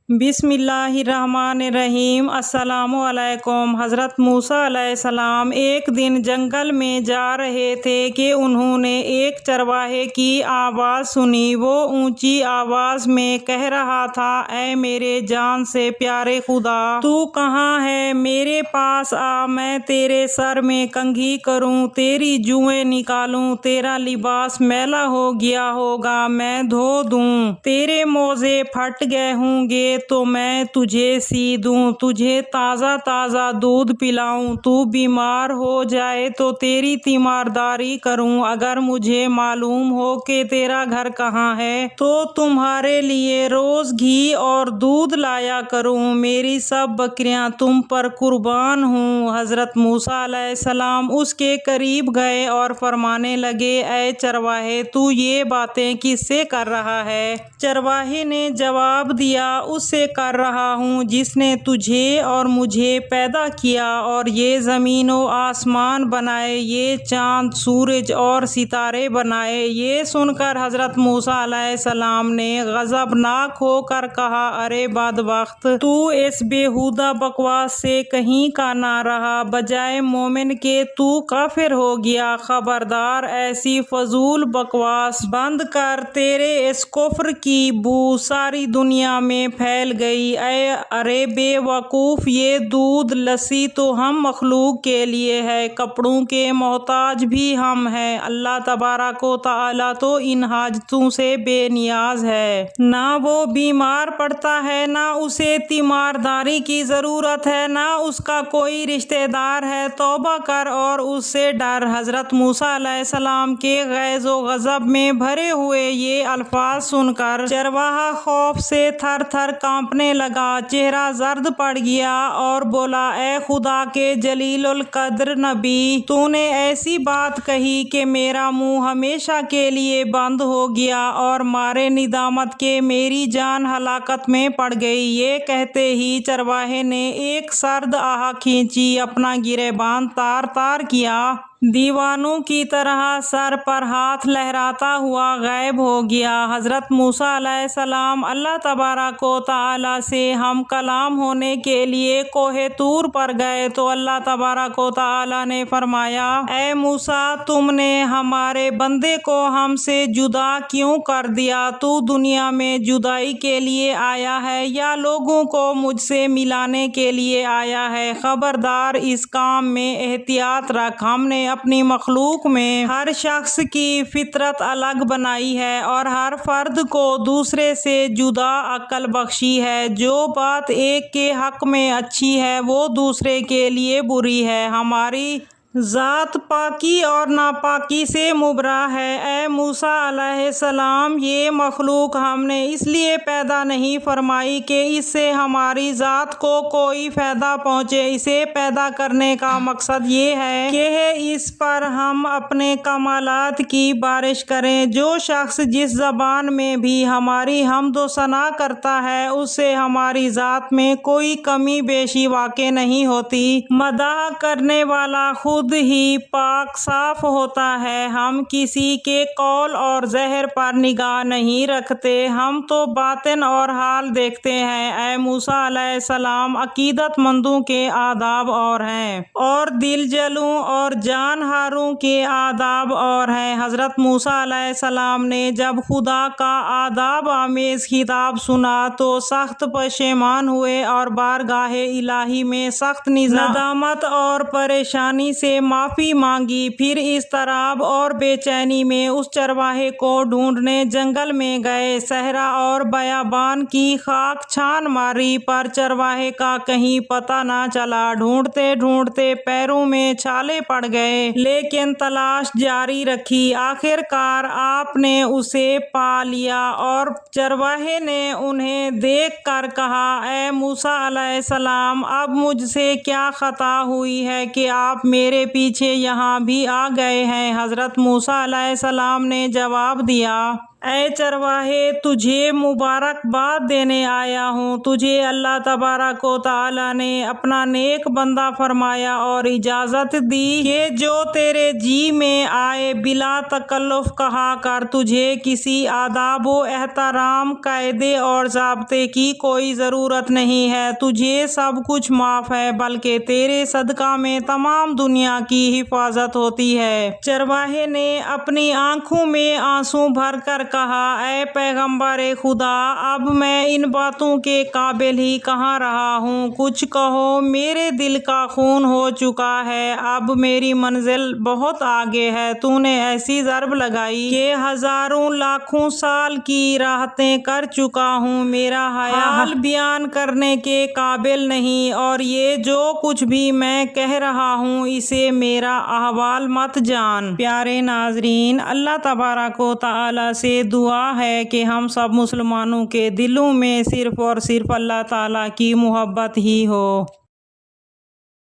بسم اللہ الرحمن الرحیم۔ السلام علیکم۔ حضرت موسیٰ علیہ السلام ایک دن جنگل میں جا رہے تھے کہ انہوں نے ایک چرواہے کی آواز سنی۔ وہ اونچی آواز میں کہہ رہا تھا، اے میرے جان سے پیارے خدا، تو کہاں ہے؟ میرے پاس آ، میں تیرے سر میں کنگھی کروں، تیری جوئیں نکالوں، تیرا لباس میلا ہو گیا ہوگا، میں دھو دوں، تیرے موزے پھٹ گئے ہوں گے تو میں تجھے سی دوں، تجھے تازہ تازہ دودھ پلاؤں، تو بیمار ہو جائے تو تیری تیمارداری کروں، اگر مجھے معلوم ہو کہ تیرا گھر کہاں ہے تو تمہارے لیے روز گھی اور دودھ لایا کروں، میری سب بکریاں تم پر قربان ہوں۔ حضرت موسیٰ علیہ السلام اس کے قریب گئے اور فرمانے لگے، اے چرواہے، تو یہ باتیں کس سے کر رہا ہے؟ چرواہے نے جواب دیا، اس سے کر رہا ہوں جس نے تجھے اور مجھے پیدا کیا اور یہ زمین و آسمان بنائے، یہ چاند، سورج اور ستارے بنائے۔ یہ سن کر حضرت موسیٰ علیہ السلام نے غضبناک ہو کر کہا، ارے بدبخت، تو اس بیہودہ بکواس سے کہیں کا نہ رہا، بجائے مومن کے تو کافر ہو گیا۔ خبردار، ایسی فضول بکواس بند کر، تیرے اس کفر کی بو ساری دنیا میں پھیل گئی۔ ارے بے وقوف، یہ دودھ لسی تو ہم مخلوق کے لیے ہے، کپڑوں کے محتاج بھی ہم ہیں، اللہ تبارک و تعالیٰ تو ان حاجتوں سے بے نیاز ہے، نہ وہ بیمار پڑتا ہے، نہ اسے تیمارداری کی ضرورت ہے، نہ اس کا کوئی رشتہ دار ہے، توبہ کر اور اس سے ڈر۔ حضرت موسیٰ علیہ السلام کے غیظ و غضب میں بھرے ہوئے یہ الفاظ سن کر چرواہا خوف سے تھر تھر کانپنے لگا، چہرہ زرد پڑ گیا اور بولا، اے خدا کے جلیل القدر نبی، تو نے ایسی بات کہی کہ میرا منہ ہمیشہ کے لیے بند ہو گیا اور مارے ندامت کے میری جان ہلاکت میں پڑ گئی۔ یہ کہتے ہی چرواہے نے ایک سرد آہ کھینچی، اپنا گریباں تار تار کیا، دیوانوں کی طرح سر پر ہاتھ لہراتا ہوا غائب ہو گیا۔ حضرت موسیٰ علیہ السلام اللہ تبارک و تعالیٰ سے ہم کلام ہونے کے لیے کوہ طور پر گئے تو اللہ تبارک و تعالیٰ نے فرمایا، اے موسیٰ، تم نے ہمارے بندے کو ہم سے جدا کیوں کر دیا؟ تو دنیا میں جدائی کے لیے آیا ہے یا لوگوں کو مجھ سے ملانے کے لیے آیا ہے؟ خبردار، اس کام میں احتیاط رکھ، ہم نے اپنی مخلوق میں ہر شخص کی فطرت الگ بنائی ہے اور ہر فرد کو دوسرے سے جدا عقل بخشی ہے، جو بات ایک کے حق میں اچھی ہے وہ دوسرے کے لیے بری ہے، ہماری ذات پاکی اور ناپاکی سے مبرا ہے۔ اے موسیٰ علیہ السلام، یہ مخلوق ہم نے اس لیے پیدا نہیں فرمائی کہ اس سے ہماری ذات کو کوئی فائدہ پہنچے، اسے پیدا کرنے کا مقصد یہ ہے کہ اس پر ہم اپنے کمالات کی بارش کریں۔ جو شخص جس زبان میں بھی ہماری حمد و ثنا کرتا ہے، اس سے ہماری ذات میں کوئی کمی بیشی واقع نہیں ہوتی۔ مدح کرنے والا خود ہی پاک صاف ہوتا ہے، ہم کسی کے قول اور ظاہر پر نگاہ نہیں رکھتے، ہم تو باطن اور حال دیکھتے ہیں۔ اے موسیٰ علیہ السلام، عقیدت مندوں کے آداب اور ہیں اور دل جلوں اور جان ہاروں کے آداب اور ہیں۔ حضرت موسیٰ علیہ السلام نے جب خدا کا آداب آمیز خطاب سنا تو سخت پشیمان ہوئے اور بارگاہ الہی میں سخت ندامت اور پریشانی سے معافی مانگی، پھر اضطراب اور بے چینی میں اس چرواہے کو ڈھونڈنے جنگل میں گئے، صحرا اور بیابان کی خاک چھان ماری پر چرواہے کا کہیں پتہ نہ چلا، ڈھونڈتے ڈھونڈتے پیروں میں چھالے پڑ گئے لیکن تلاش جاری رکھی، آخر کار آپ نے اسے پا لیا اور چرواہے نے انہیں دیکھ کر کہا، اے موسیٰ علیہ السلام، اب مجھ سے کیا خطا ہوئی ہے کہ آپ میرے پیچھے یہاں بھی آ گئے ہیں؟ حضرت موسیٰ علیہ السلام نے جواب دیا، اے چرواہے، تجھے مبارکباد دینے آیا ہوں۔ تجھے اللہ تبارک و تعالیٰ نے اپنا نیک بندہ فرمایا اور اجازت دی کہ جو تیرے جی میں آئے بلا تکلف کہا کر۔ تجھے کسی آداب و احترام، قاعدے اور ضابطے کی کوئی ضرورت نہیں ہے۔ تجھے سب کچھ معاف ہے، بلکہ تیرے صدقہ میں تمام دنیا کی حفاظت ہوتی ہے۔ چرواہے نے اپنی آنکھوں میں آنسو بھر کر کہا، اے پیغمبر خدا، اب میں ان باتوں کے قابل ہی کہاں رہا ہوں؟ کچھ کہو، میرے دل کا خون ہو چکا ہے، اب میری منزل بہت آگے ہے۔ تو نے ایسی ضرب لگائی کہ ہزاروں لاکھوں سال کی راحتیں کر چکا ہوں، میرا حال بیان کرنے کے قابل نہیں، اور یہ جو کچھ بھی میں کہہ رہا ہوں اسے میرا احوال مت جان۔ پیارے ناظرین، اللہ تبارک و تعالیٰ سے دعا ہے کہ ہم سب مسلمانوں کے دلوں میں صرف اور صرف اللہ تعالیٰ کی محبت ہی ہو۔